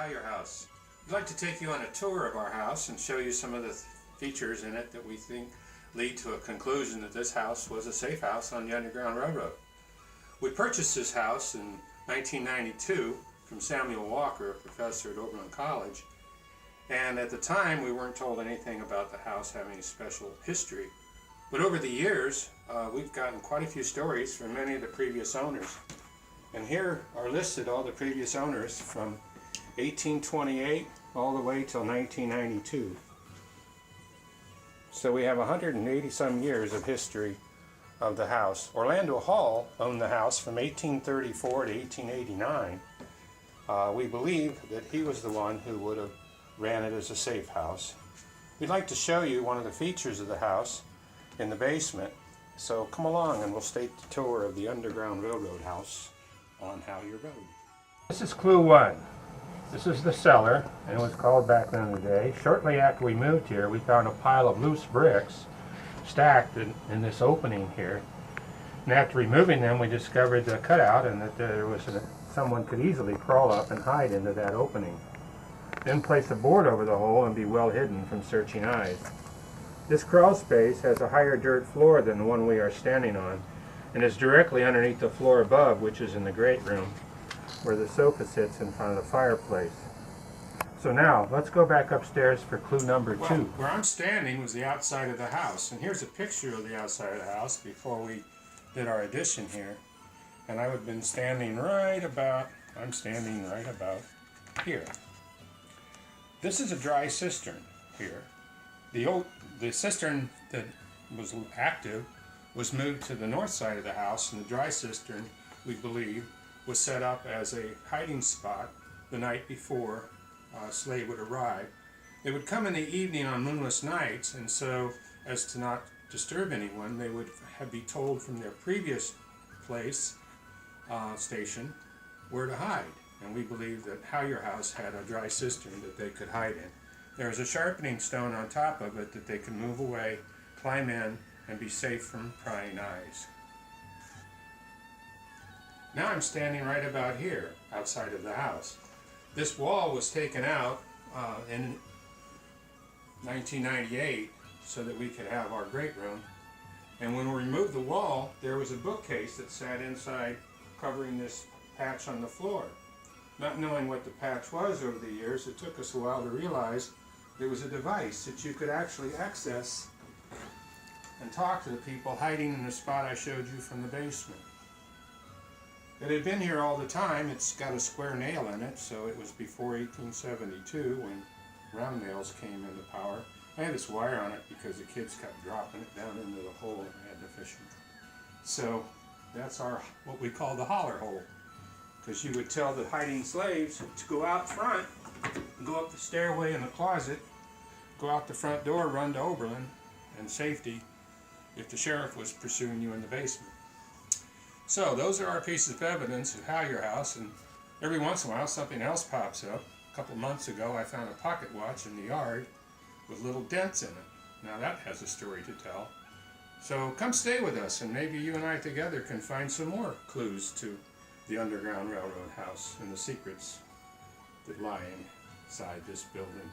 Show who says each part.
Speaker 1: Hallauer house. We'd like to take you on a tour of our house and show you some of the features in it that we think lead to a conclusion that this house was a safe house on the Underground Railroad. We purchased this house in 1992 from Samuel Walker, a professor at Oberlin College, and at the time we weren't told anything about the house having a special history. But over the years we've gotten quite a few stories from many of the previous owners. And here are listed all the previous owners from 1828 all the way till 1992. So we have 180 some years of history of the house. Orlando Hall owned the house from 1834 to 1889. We believe that he was the one who would have ran it as a safe house. We'd like to show you one of the features of the house in the basement. So come along and we'll take the tour of the Underground Railroad house on Hallauer Road. This is clue one. This is the cellar, and it was called back then in the day. Shortly after we moved here, we found a pile of loose bricks stacked in this opening here. And after removing them, we discovered the cutout and that there was someone could easily crawl up and hide into that opening. Then place a board over the hole and be well hidden from searching eyes. This crawl space has a higher dirt floor than the one we are standing on, and is directly underneath the floor above, which is in the great room, where the sofa sits in front of the fireplace. So now, let's go back upstairs for clue number two. Where I'm standing was the outside of the house, and here's a picture of the outside of the house before we did our addition here. And I would have been standing right about here. This is a dry cistern here. The cistern that was active was moved to the north side of the house, and the dry cistern, we believe, was set up as a hiding spot the night before a slave would arrive. They would come in the evening on moonless nights, and so as to not disturb anyone, they would be told from their previous place, station, where to hide. And we believe that Hallauer house had a dry cistern that they could hide in. There was a sharpening stone on top of it that they could move away, climb in, and be safe from prying eyes. Now I'm standing right about here, outside of the house. This wall was taken out in 1998 so that we could have our great room. And when we removed the wall, there was a bookcase that sat inside covering this patch on the floor. Not knowing what the patch was over the years, it took us a while to realize there was a device that you could actually access and talk to the people hiding in the spot I showed you from the basement. It had been here all the time. It's got a square nail in it, so it was before 1872 when round nails came into power. I had this wire on it because the kids kept dropping it down into the hole and I had to fish it. So that's what we call the holler hole, because you would tell the hiding slaves to go out front, go up the stairway in the closet, go out the front door, run to Oberlin and safety if the sheriff was pursuing you in the basement. So those are our pieces of evidence of Hallauer house, and every once in a while something else pops up. A couple months ago I found a pocket watch in the yard with little dents in it. Now that has a story to tell. So come stay with us, and maybe you and I together can find some more clues to the Underground Railroad house and the secrets that lie inside this building.